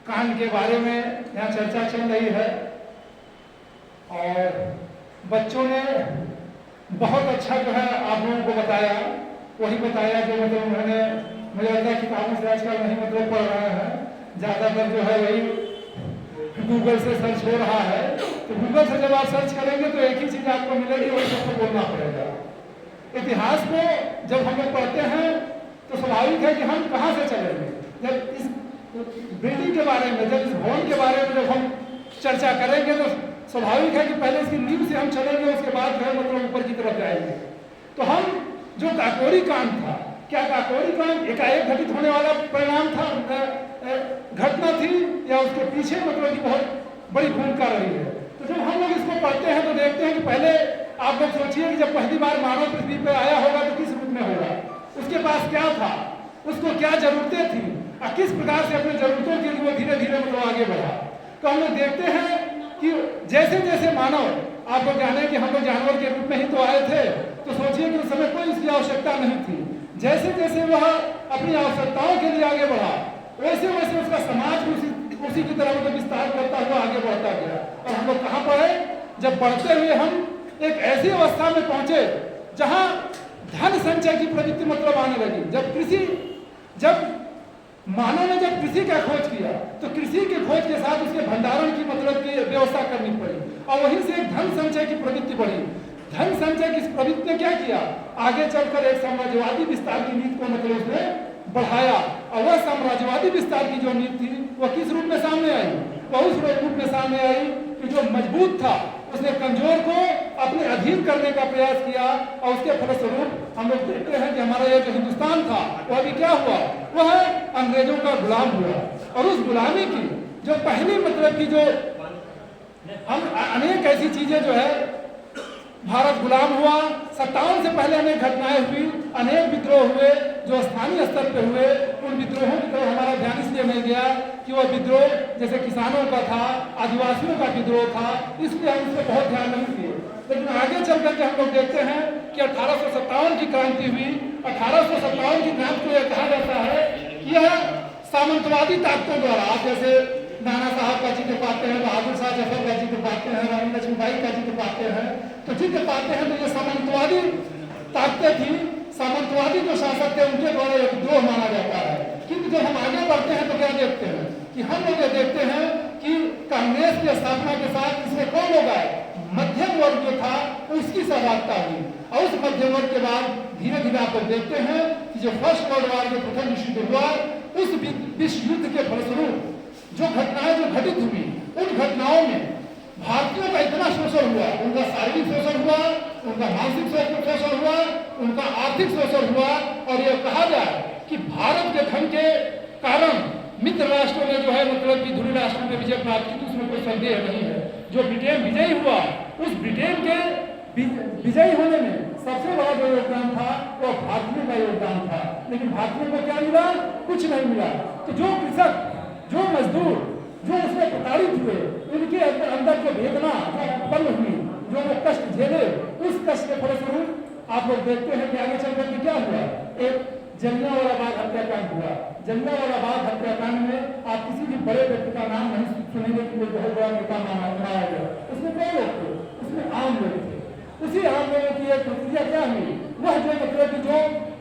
कांड के बारे में यहाँ चर्चा चल रही है और बच्चों ने बहुत अच्छा जो है आप लोगों को बताया, वही बताया जो मतलब उन्होंने, मुझे लगता है किताबों से आजकल नहीं मतलब पढ़ रहे हैं, ज़्यादातर जो है वही गूगल से सर्च हो रहा है। तो गूगल से जब आप सर्च करेंगे तो एक ही चीज़ आपको मिलेगी, वही सबको बोलना पड़ेगा। इतिहास को जब हम लोग पढ़ते हैं तो स्वाभाविक है कि हम कहाँ से चलेंगे। जब इस बिल्डिंग के बारे में, जब इस भवन के बारे में जब हम चर्चा करेंगे तो स्वाभाविक है कि पहले इसकी नींव से हम चलेंगे, उसके बाद जो मतलब ऊपर की तरफ जाएंगे। तो हम जो काकोरी कांड था, क्या काकोरी कांड एकाएक घटित होने वाला परिणाम था, घटना थी, या उसके पीछे मतलब की बहुत बड़ी भूमिका रही है। तो जब हम लोग इसको पढ़ते हैं तो देखते हैं कि पहले आप लोग सोचिए कि जब पहली बार मानव पृथ्वी पर आया होगा तो किस रूप में होगा, उसके पास क्या था, उसको क्या जरूरतें थी और किस प्रकार से अपने जरूरतों के लिए वो धीरे धीरे मतलब आगे बढ़ा। तो हम लोग देखते हैं कि जैसे जैसे मानव, आप लोग जाने कि हम लोग जानवर के रूप में ही तो आए थे, तो सोचिए कि उस समय कोई उसकी आवश्यकता नहीं थी। जैसे जैसे वह अपनी आवश्यकताओं के लिए आगे बढ़ा, वैसे वैसे उसका समाज उसी की तरह मतलब विस्तार करता हुआ आगे बढ़ता गया। और हम लोग कहाँ पर है, जब बढ़ते हुए हम एक ऐसी अवस्था में पहुंचे जहां धन संचय की प्रवृत्ति मतलब आने लगी। जब मानव ने जब कृषि का खोज किया तो कृषि के खोज के साथ उसके भंडारण की मतलब की व्यवस्था करनी पड़ी और वहीं से एक धन संचय की प्रवृत्ति बढ़ी। धन संचय की प्रवृत्ति ने क्या किया, आगे चलकर एक साम्राज्यवादी विस्तार की नीति को मतलब उसने बढ़ाया। और वह साम्राज्यवादी विस्तार की जो नीति थी वह किस रूप में सामने आई, वह उस रूप में सामने आई कि जो मजबूत था उसने कमजोर को अपने अधीन करने का प्रयास किया और उसके फलस्वरूप हम लोग देखते हैं कि हमारा यह जो हिंदुस्तान था वह अभी क्या हुआ, वह अंग्रेजों का गुलाम हुआ। और उस गुलामी की जो पहली मतलब की जो हम अनेक ऐसी चीजें जो है भारत गुलाम हुआ, 57 से पहले अनेक घटनाएं हुई, अनेक विद्रोह हुए जो स्थानीय स्तर पर हुए। उन विद्रोहों की तरफ हमारा ध्यान इसलिए नहीं गया कि वह विद्रोह जैसे किसानों का था, आदिवासियों का विद्रोह था, इसलिए हम इस पर बहुत ध्यान नहीं दिए। लेकिन आगे चल करके हम लोग देखते हैं कि 1857 की क्रांति हुई। 1857 की क्रांति को यह कहा जाता है कि यह सामंतवादी ताकतों द्वारा, आप जैसे नाना साहब का जिक्र पाते हैं, बहादुर शाह जफर का जिक्र पाते हैं, रानी लक्ष्मीबाई का जिक्र पाते हैं, तो जिक्र पाते हैं तो ये सामंतवादी ताकतें थी, सामंतवादी जो शासक थे उनके द्वारा एक विद्रोह माना जाता है। किंतु जब हम आगे बढ़ते हैं तो क्या देखते हैं कि हम लोग ये देखते हैं कि कांग्रेस की स्थापना के साथ इसमें कौन लोग आए, मध्यम वर्ग जो था उसकी सहभागिता हुई। और उस मध्यम वर्ग के बाद धीरे धीरे आप लोग देखते हैं कि जो फर्स्ट वर्ल्ड वॉर जो प्रथम विश्व युद्ध हुआ, उस विश्व युद्ध के फलस्वरूप जो घटनाएं जो घटित हुई, उन घटनाओं में भारतीयों का इतना शोषण हुआ, उनका शारीरिक शोषण हुआ, उनका मानसिक शोषण हुआ, उनका आर्थिक शोषण हुआ। और यह कहा जाए कि भारत के धन के कारण मित्र राष्ट्रों ने जो है मतलब कि धुरी राष्ट्रों में विजय प्राप्त की, तो उसमें कोई संदेह नहीं है। जो ब्रिटेन विजयी हुआ, उस ब्रिटेन के विजयी होने में सबसे बड़ा जो योगदान था वो भारतीयों का योगदान था। लेकिन भारतीयों को क्या मिला, कुछ नहीं मिला। तो जो कृषक, जो मजदूर, जो उसमें प्रताड़ित हुए, उनके अंदर जो वेदना उत्पन्न हुई, जो वो कष्ट झेले, उस कष्ट के फलस्वरूप आप लोग देखते हैं कि आगे चलकर के क्या हुआ, एक जलियांवाला बाग हत्याकांड हुआ। जलियांवाला बाग हत्याकांड में आप किसी भी बड़े व्यक्ति का नाम नहीं सुनेंगे कि वो बहुत बड़ा नेता माना गया। उसमें कई लोग थे, उसमें आम लोग थे। उसी आम लोगों की एक प्रक्रिया क्या हुई, वह जो मतलब कि जो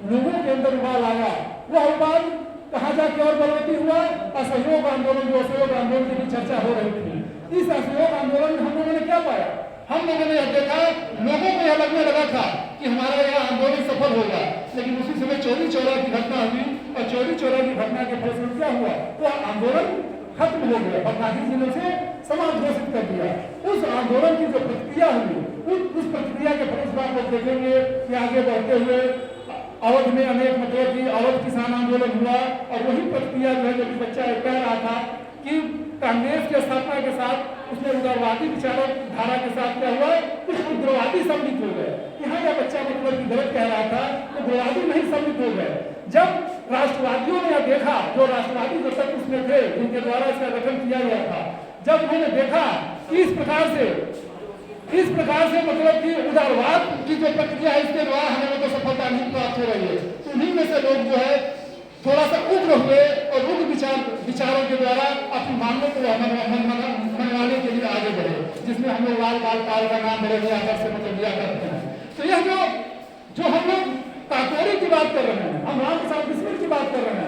लोगों के अंदर उबाल आया, वह उबाल कहाँ जाके और बलवती हुआ, असहयोग आंदोलन, जो असहयोग आंदोलन की भी चर्चा हो रही थी। इस असहयोग आंदोलन में हम लोगों ने क्या पाया, हम लोगों ने देखा, लोगों को यह लगने लगा था कि हमारा यह आंदोलन सफल होगा। लेकिन उसी समय चौरी चौरा की घटना हुई और चौरी चौरा की घटना के फलस्वरूप क्या हुआ, तो आंदोलन खत्म हो गया और गांधी जी ने उसे समाप्त घोषित कर दिया। उस आंदोलन की जो प्रतिक्रिया हुई, उस प्रक्रिया के फलस्वरूप आप लोग देखेंगे कि आगे बढ़ते हुए अवध में अनेक मतलब की अवध किसान आंदोलन हुआ। और वही प्रक्रिया जो है, जो बच्चा कह रहा था कि कांग्रेस की स्थापना के साथ उसमें उदारवादी विचारधारा के साथ क्या हुआ, कुछ उग्रवादी सम्मिलित हो गए। यहाँ का बच्चा मतलब की गलत कह रहा था, उग्रवादी नहीं सम्मिलित हो गए। जब राष्ट्रवादियों ने यह देखा, जो राष्ट्रवादी जो तक उसमें थे, जिनके द्वारा इसका गठन किया गया था, जब उन्होंने देखा कि इस प्रकार से मतलब कि उदारवाद की जो प्रक्रिया है, इसके द्वारा हमें तो सफलता नहीं प्राप्त हो रही है, तो उन्हीं में से लोग जो है थोड़ा सा उग्र हुए और उग्र विचारों के द्वारा अपनी मांगों को मनवाने के लिए आगे बढ़े, जिसमें हम लोग लाल बाल पाल का नाम बड़े आदर से मतलब लिया करते हैं। तो यह जो हम लोग काकोरी की बात कर रहे हैं, हम राम प्रसाद बिस्मिल की बात कर रहे हैं।